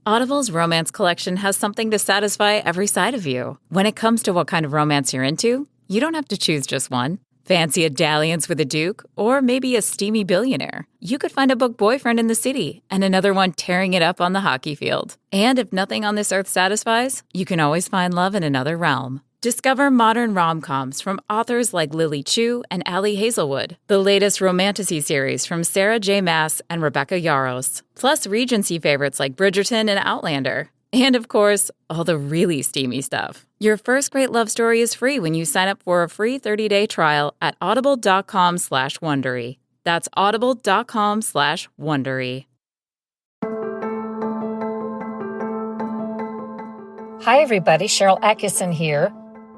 Audible's romance collection has something to satisfy every side of you. When it comes to what kind of romance you're into, you don't have to choose just one. Fancy a dalliance with a duke, or maybe a steamy billionaire. You could find a book boyfriend in the city and another one tearing it up on the hockey field. And if nothing on this earth satisfies, you can always find love in another realm. Discover modern rom-coms from authors like Lily Chu and Ali Hazelwood, the latest romantasy series from Sarah J. Maas and Rebecca Yarros, plus Regency favorites like Bridgerton and Outlander. And of course, all the really steamy stuff. Your first great love story is free when you sign up for a free 30-day trial at audible.com/Wondery. That's audible.com/Wondery. Hi, everybody. Sharyl Attkisson here.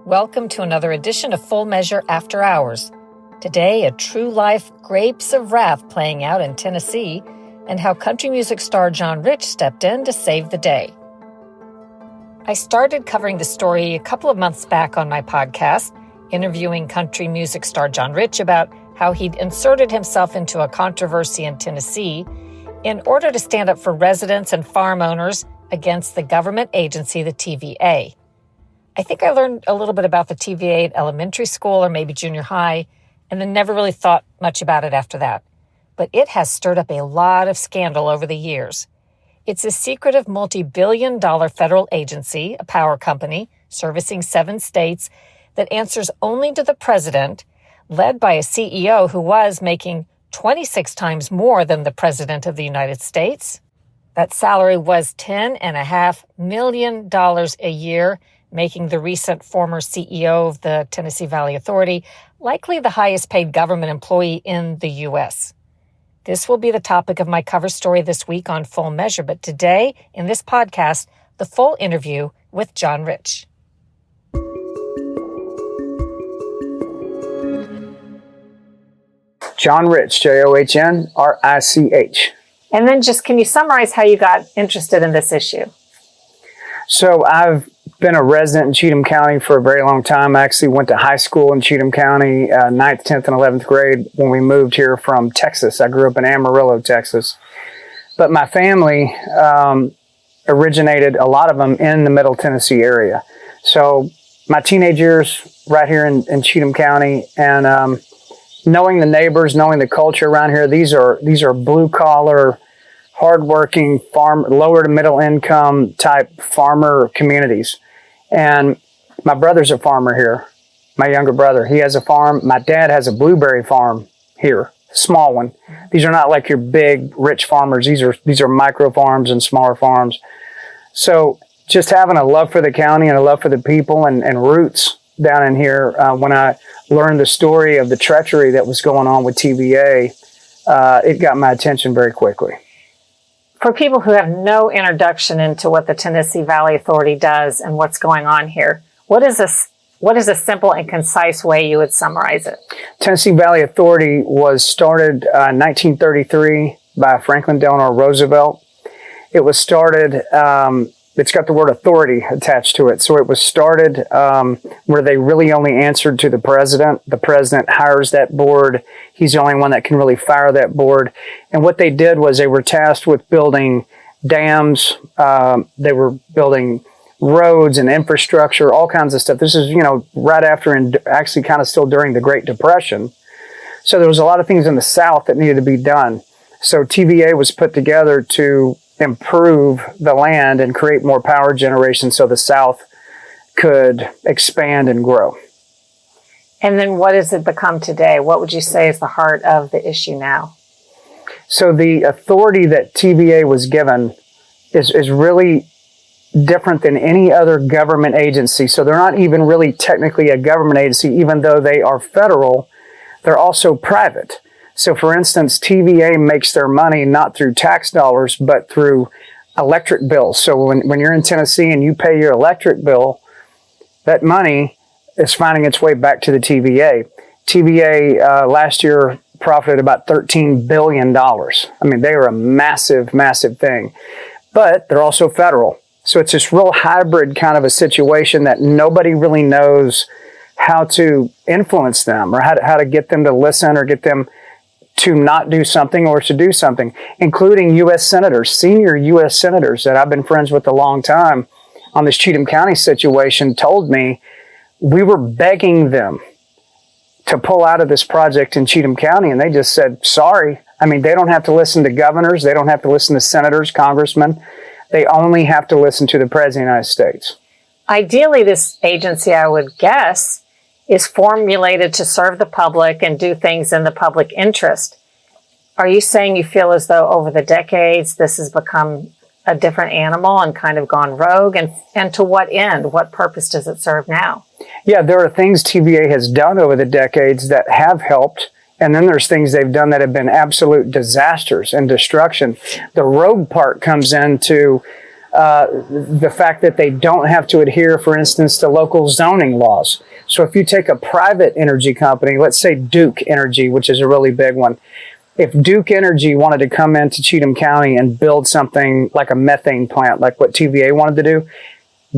Welcome to another edition of Full Measure After Hours. Today, a true life Grapes of Wrath playing out in Tennessee and how country music star John Rich stepped in to save the day. I started covering the story a couple of months back on my podcast, interviewing country music star John Rich about how he'd inserted himself into a controversy in Tennessee in order to stand up for residents and farm owners against the government agency, the TVA. I think I learned a little bit about the TVA at elementary school or maybe junior high, and then never really thought much about it after that. But it has stirred up a lot of scandal over the years. It's a secretive multi-billion-dollar federal agency, a power company, servicing 7 states that answers only to the president, led by a CEO who was making 26 times more than the president of the United States. That salary was $10.5 million a year, making the recent former CEO of the Tennessee Valley Authority likely the highest paid government employee in the U.S. This will be the topic of my cover story this week on Full Measure, but today, in this podcast, the full interview with John Rich. John Rich, John-Rich. And then just, can you summarize how you got interested in this issue? So I've been a resident in Cheatham County for a very long time. I actually went to high school in Cheatham County, 9th, 10th, and 11th grade when we moved here from Texas. I grew up in Amarillo, Texas. But my family originated, a lot of them, in the Middle Tennessee area. So my teenage years right here in Cheatham County, and knowing the neighbors, knowing the culture around here, these are blue-collar, hardworking, lower to middle income type farmer communities. And my brother's a farmer here. My younger brother, he has a farm. My dad has a blueberry farm here, a small one. These are not like your big, rich farmers. These are micro farms and smaller farms. So just having a love for the county and a love for the people and roots down in here, when I learned the story of the treachery that was going on with TVA, it got my attention very quickly. For people who have no introduction into what the Tennessee Valley Authority does and what's going on here, what is a simple and concise way you would summarize it? Tennessee Valley Authority was started in 1933 by Franklin Delano Roosevelt. It was started, it's got the word authority attached to it. So it was started where they really only answered to the president. The president hires that board. He's the only one that can really fire that board. And what they did was they were tasked with building dams. They were building roads and infrastructure, all kinds of stuff. This is, right after and actually kind of still during the Great Depression. So there was a lot of things in the South that needed to be done. So TVA was put together to improve the land and create more power generation so the South could expand and grow. And then what has it become today? What would you say is the heart of the issue now? So the authority that TVA was given is really different than any other government agency. So they're not even really technically a government agency, even though they are federal, they're also private. So for instance, TVA makes their money not through tax dollars, but through electric bills. So when you're in Tennessee and you pay your electric bill, that money is finding its way back to the TVA. TVA last year profited about $13 billion. I mean, they are a massive, massive thing. But they're also federal. So it's this real hybrid kind of a situation that nobody really knows how to influence them or how to get them to listen or get them to not do something or to do something, including U.S. senators, senior U.S. senators that I've been friends with a long time on this Cheatham County situation told me we were begging them to pull out of this project in Cheatham County, and they just said, sorry. I mean, they don't have to listen to governors. They don't have to listen to senators, congressmen. They only have to listen to the President of the United States. Ideally, this agency, I would guess, is formulated to serve the public and do things in the public interest. Are you saying you feel as though over the decades this has become a different animal and kind of gone rogue? And to what end? What purpose does it serve now? Yeah, there are things TVA has done over the decades that have helped. And then there's things they've done that have been absolute disasters and destruction. The rogue part comes into the fact that they don't have to adhere, for instance, to local zoning laws. So if you take a private energy company, let's say Duke Energy, which is a really big one. If Duke Energy wanted to come into Cheatham County and build something like a methane plant, like what TVA wanted to do,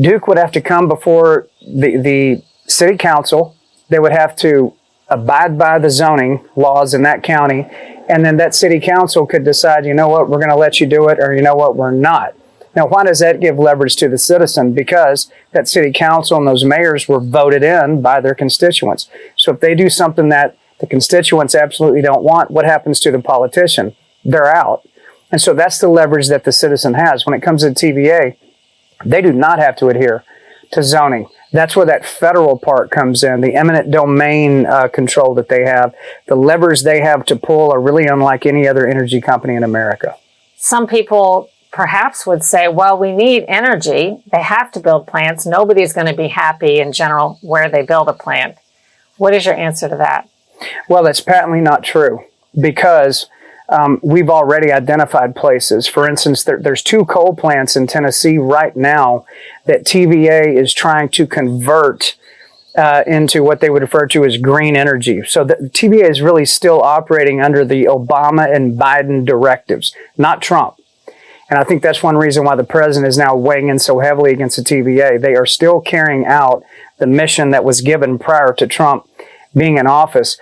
Duke would have to come before the city council. They would have to abide by the zoning laws in that county. And then that city council could decide, you know what, we're going to let you do it, or you know what, we're not. Now, why does that give leverage to the citizen? Because that city council and those mayors were voted in by their constituents. So if they do something that the constituents absolutely don't want, what happens to the politician? They're out. And so that's the leverage that the citizen has. When it comes to TVA, they do not have to adhere to zoning. That's where that federal part comes in, the eminent domain control that they have. The levers they have to pull are really unlike any other energy company in America. Some people perhaps would say, well, we need energy. They have to build plants. Nobody's going to be happy in general where they build a plant. What is your answer to that? Well, that's patently not true, because we've already identified places. For instance, there's 2 coal plants in Tennessee right now that TVA is trying to convert into what they would refer to as green energy. So the TVA is really still operating under the Obama and Biden directives, not Trump. And I think that's one reason why the president is now weighing in so heavily against the TVA. They are still carrying out the mission that was given prior to Trump being in office.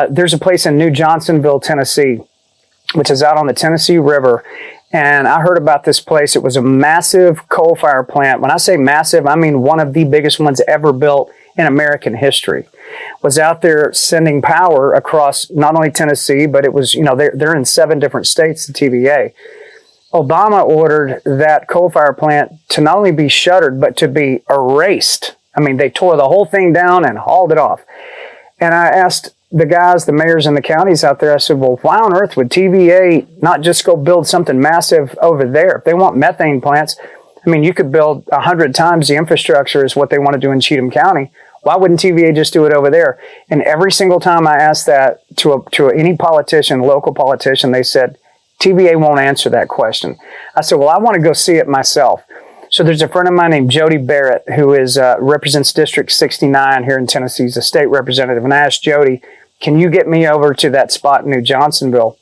There's a place in New Johnsonville, Tennessee, which is out on the Tennessee River. And I heard about this place. It was a massive coal fire plant. When I say massive, I mean one of the biggest ones ever built in American history. Was out there sending power across not only Tennessee, but it was, they're in 7 different states, the TVA. Obama ordered that coal fire plant to not only be shuttered, but to be erased. I mean, they tore the whole thing down and hauled it off. And I asked the guys, the mayors in the counties out there, I said, well, why on earth would TVA not just go build something massive over there? If they want methane plants, I mean, you could build 100 times the infrastructure as what they want to do in Cheatham County. Why wouldn't TVA just do it over there? And every single time I asked that to any politician, local politician, they said, TVA won't answer that question. I said, well, I want to go see it myself. So there's a friend of mine named Jody Barrett who represents District 69 here in Tennessee. He's a state representative. And I asked Jody, can you get me over to that spot in New Johnsonville?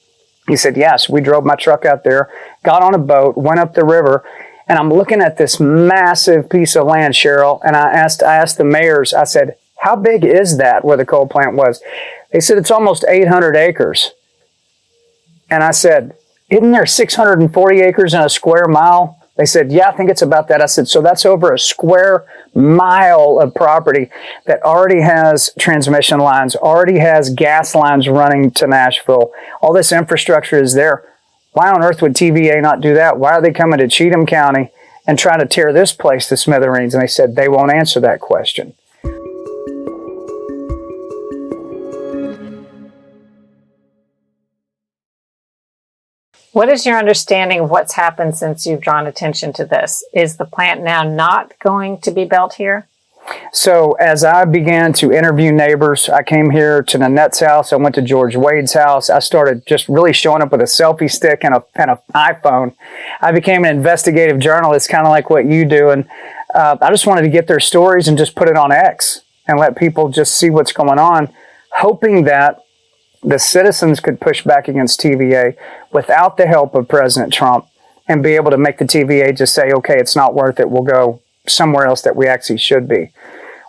He said, yes. We drove my truck out there, got on a boat, went up the river, and I'm looking at this massive piece of land, Sharyl, and I asked the mayors, I said, how big is that where the coal plant was? They said, it's almost 800 acres. And I said, isn't there 640 acres in a square mile? They said, yeah, I think it's about that. I said, so that's over a square mile of property that already has transmission lines, already has gas lines running to Nashville. All this infrastructure is there. Why on earth would TVA not do that? Why are they coming to Cheatham County and trying to tear this place to smithereens? And they said they won't answer that question. What is your understanding of what's happened since you've drawn attention to this? Is the plant now not going to be built here? So as I began to interview neighbors, I came here to Nanette's house. I went to George Wade's house. I started just really showing up with a selfie stick and an iPhone. I became an investigative journalist, kind of like what you do. And I just wanted to get their stories and just put it on X and let people just see what's going on, hoping that the citizens could push back against TVA without the help of President Trump and be able to make the TVA just say, okay, it's not worth it. We'll go somewhere else that we actually should be.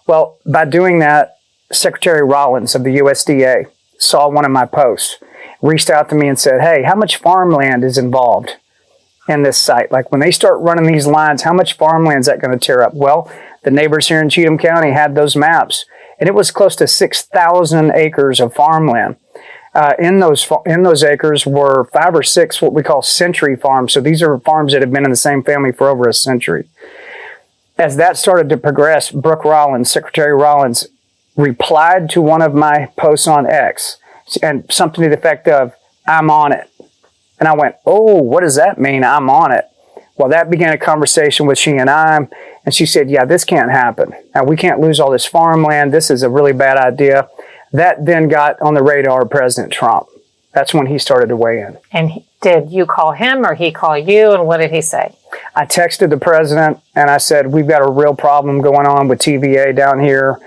Well, by doing that, Secretary Rollins of the USDA saw one of my posts. reached out to me and said, hey, how much farmland is involved in this site? Like when they start running these lines, how much farmland is that going to tear up? Well, the neighbors here in Cheatham County had those maps, and it was close to 6,000 acres of farmland. In those acres were 5 or 6 what we call century farms. So these are farms that have been in the same family for over a century. As that started to progress, Brooke Rollins, Secretary Rollins, replied to one of my posts on X, and something to the effect of, I'm on it. And I went, oh, what does that mean, I'm on it? Well, that began a conversation with she and I, and she said, yeah, this can't happen. Now, we can't lose all this farmland. This is a really bad idea. That then got on the radar of President Trump. That's when he started to weigh in. And did you call him or he call you, and what did he say? I texted the president, and I said, we've got a real problem going on with TVA down here.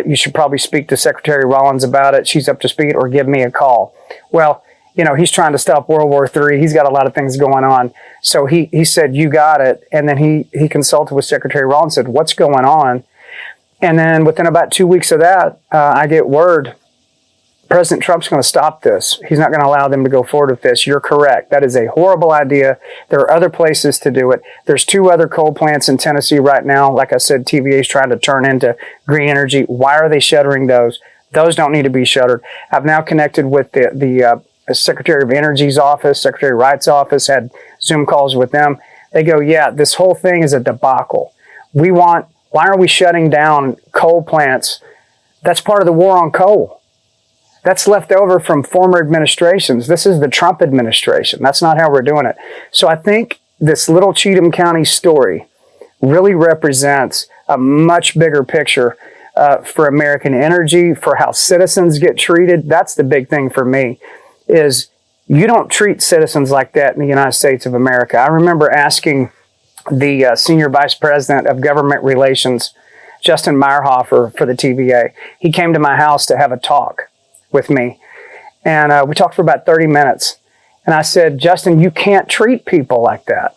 You should probably speak to Secretary Rollins about it. She's up to speed, or give me a call. Well, you know, he's trying to stop World War III. He's got a lot of things going on. So he said, you got it. And then he consulted with Secretary Rollins and said, what's going on? And then within about 2 weeks of that, I get word, President Trump's going to stop this. He's not going to allow them to go forward with this. You're correct. That is a horrible idea. There are other places to do it. There's 2 other coal plants in Tennessee right now. Like I said, TVA is trying to turn into green energy. Why are they shuttering those? Those don't need to be shuttered. I've now connected with the Secretary of Energy's office, Secretary Wright's office, had Zoom calls with them. They go, yeah, this whole thing is a debacle. Why are we shutting down coal plants? That's part of the war on coal. That's left over from former administrations. This is the Trump administration. That's not how we're doing it. So I think this little Cheatham County story really represents a much bigger picture for American energy, for how citizens get treated. That's the big thing for me, is you don't treat citizens like that in the United States of America. I remember asking the Senior Vice President of Government Relations, Justin Meyerhofer, for the TVA. He came to my house to have a talk with me. And we talked for about 30 minutes. And I said, Justin, you can't treat people like that.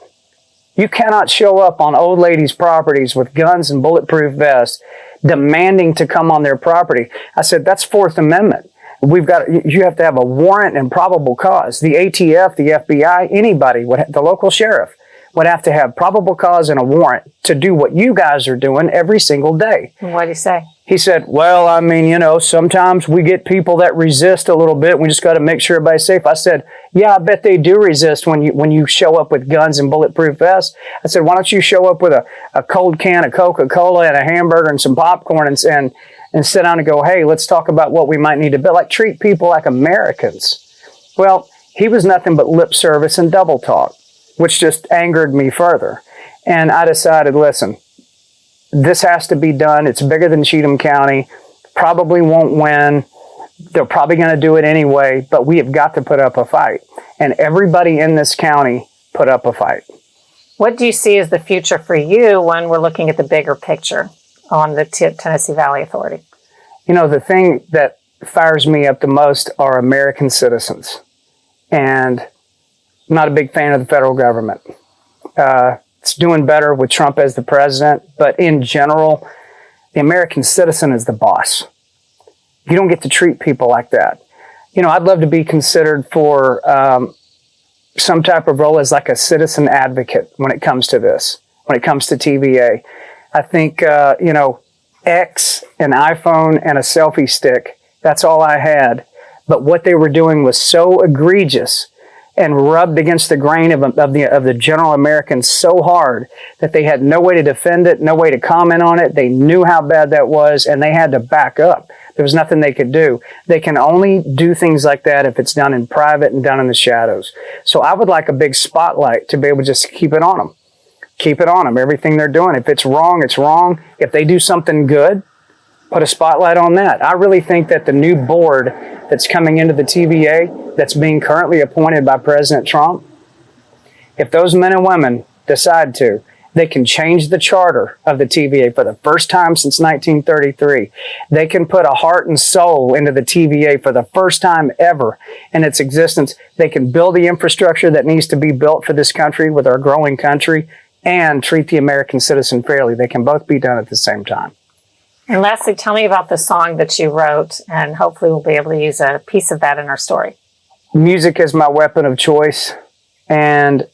You cannot show up on old ladies' properties with guns and bulletproof vests demanding to come on their property. I said, that's Fourth Amendment. You have to have a warrant and probable cause. The ATF, the FBI, anybody, the local sheriff would have to have probable cause and a warrant to do what you guys are doing every single day. What did he say? He said, well, I mean, you know, sometimes we get people that resist a little bit. We just got to make sure everybody's safe. I said, yeah, I bet they do resist when you show up with guns and bulletproof vests. I said, why don't you show up with a cold can of Coca-Cola and a hamburger and some popcorn and sit down and go, hey, let's talk about what we might need to build. Like, treat people like Americans. Well, he was nothing but lip service and double talk, which just angered me further. And I decided, listen, this has to be done. It's bigger than Cheatham County. Probably won't win. They're probably going to do it anyway, but we have got to put up a fight. And everybody in this county put up a fight. What do you see as the future for you when we're looking at the bigger picture on the Tennessee Valley Authority? You know, the thing that fires me up the most are American citizens. And I'm not a big fan of the federal government. It's doing better with Trump as the president, but in general, the American citizen is the boss. You don't get to treat people like that. You know, I'd love to be considered for some type of role as like a citizen advocate when it comes to this, when it comes to TVA. I think, you know, X, an iPhone, and a selfie stick, that's all I had. But what they were doing was so egregious and rubbed against the grain of the general American so hard that they had no way to defend it, no way to comment on it. They knew how bad that was, and they had to back up. There was nothing they could do. They can only do things like that if it's done in private and done in the shadows. So I would like a big spotlight to be able to just keep it on them. Keep it on them, everything they're doing. If it's wrong, it's wrong. If they do something good, put a spotlight on that. I really think that the new board that's coming into the TVA, that's being currently appointed by President Trump, if those men and women decide to, they can change the charter of the TVA for the first time since 1933. They can put a heart and soul into the TVA for the first time ever in its existence. They can build the infrastructure that needs to be built for this country with our growing country and treat the American citizen fairly. They can both be done at the same time. And lastly, tell me about the song that you wrote, and hopefully we'll be able to use a piece of that in our story. music is my weapon of choice, and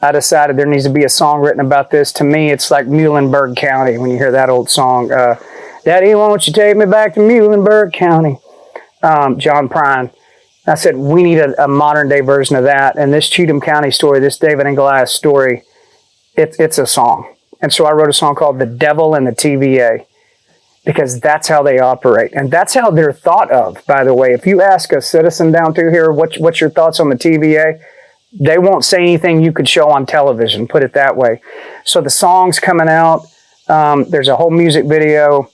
I decided there needs to be a song written about this. To me, it's like Muhlenberg County when you hear that old song. Daddy, won't you take me back to Muhlenberg County? John Prine. I said, we need a modern day version of that. And this Cheatham County story, this David and Goliath story, it's a song. And so I wrote a song called The Devil and the TVA, because that's how they operate. And that's how they're thought of, by the way. If you ask a citizen down through here, what's your thoughts on the TVA? They won't say anything you could show on television, put it that way. So the song's coming out. There's a whole music video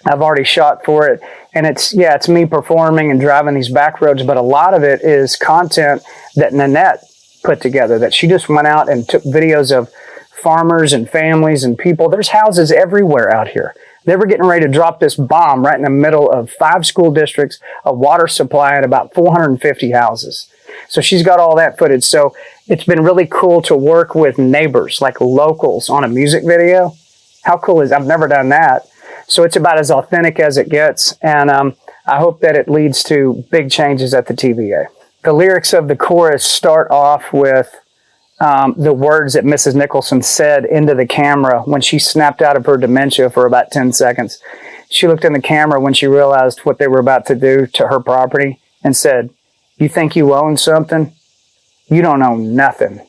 I've already shot for it. And it's me performing and driving these back roads, but a lot of it is content that Nanette put together, that she just went out and took videos of farmers and families and people. There's houses everywhere out here. They were getting ready to drop this bomb right in the middle of 5 school districts, a water supply, and about 450 houses. So she's got all that footage. So it's been really cool to work with neighbors, like locals, on a music video. How cool is, I've never done that. So it's about as authentic as it gets. And I hope that it leads to big changes at the TVA. The lyrics of the chorus start off with the words that Mrs. Nicholson said into the camera when she snapped out of her dementia for about 10 seconds. She looked in the camera when she realized what they were about to do to her property and said, "You think you own something? You don't own nothing."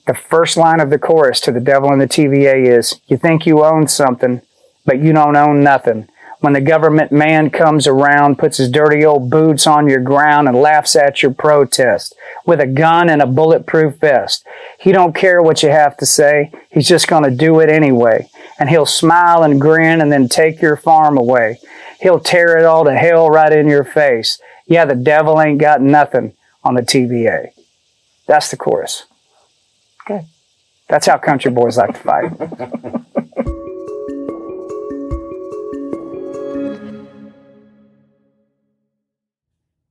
The first line of the chorus to The Devil and the TVA is, "You think you own something, but you don't own nothing. When the government man comes around, puts his dirty old boots on your ground and laughs at your protest with a gun and a bulletproof vest. He don't care what you have to say. He's just going to do it anyway. And he'll smile and grin and then take your farm away. He'll tear it all to hell right in your face. Yeah, the devil ain't got nothing on the TVA." That's the chorus. Okay. That's how country boys like to fight.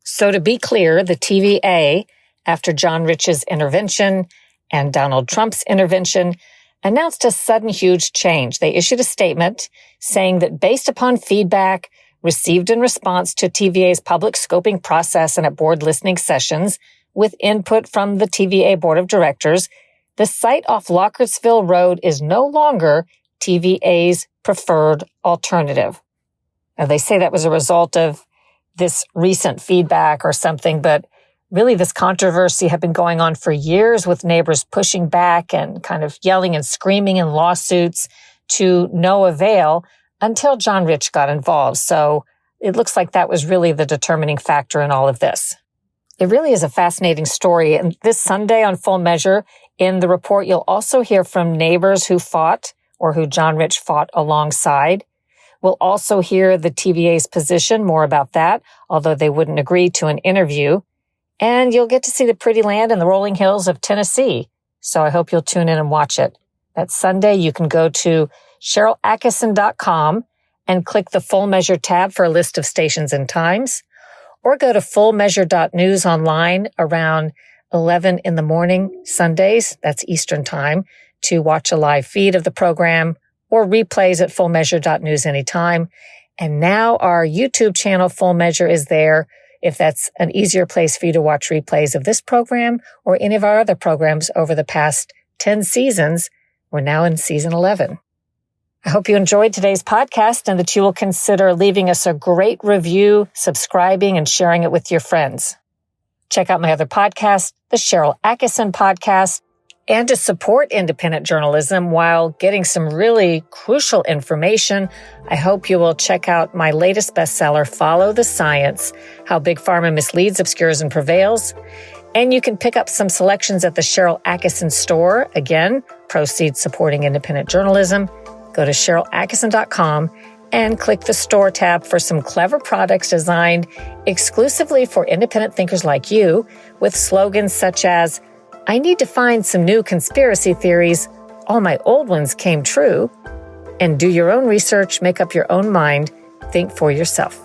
So to be clear, the TVA, after John Rich's intervention and Donald Trump's intervention, announced a sudden huge change. They issued a statement saying that based upon feedback received in response to TVA's public scoping process and at board listening sessions, with input from the TVA board of directors, the site off Lockersville Road is no longer TVA's preferred alternative. Now, they say that was a result of this recent feedback or something, but really this controversy had been going on for years with neighbors pushing back and kind of yelling and screaming in lawsuits to no avail until John Rich got involved. So it looks like that was really the determining factor in all of this. It really is a fascinating story. And this Sunday on Full Measure, in the report, you'll also hear from neighbors who fought or who John Rich fought alongside. We'll also hear the TVA's position, more about that, although they wouldn't agree to an interview. And you'll get to see the pretty land and the rolling hills of Tennessee. So I hope you'll tune in and watch it. That Sunday, you can go to SharylAttkisson.com and click the Full Measure tab for a list of stations and times, or go to fullmeasure.news online around 11 in the morning Sundays, that's Eastern Time, to watch a live feed of the program, or replays at fullmeasure.news anytime. And now our YouTube channel, Full Measure, is there if that's an easier place for you to watch replays of this program or any of our other programs over the past 10 seasons. We're now in season 11. I hope you enjoyed today's podcast and that you will consider leaving us a great review, subscribing, and sharing it with your friends. Check out my other podcast, the Sharyl Attkisson Podcast. And to support independent journalism while getting some really crucial information, I hope you will check out my latest bestseller, Follow the Science, How Big Pharma Misleads, Obscures, and Prevails. And you can pick up some selections at the Sharyl Attkisson store. Again, proceeds supporting independent journalism. Go to SharylAttkisson.com and click the store tab for some clever products designed exclusively for independent thinkers like you, with slogans such as, "I need to find some new conspiracy theories. All my old ones came true." And do your own research, make up your own mind, think for yourself.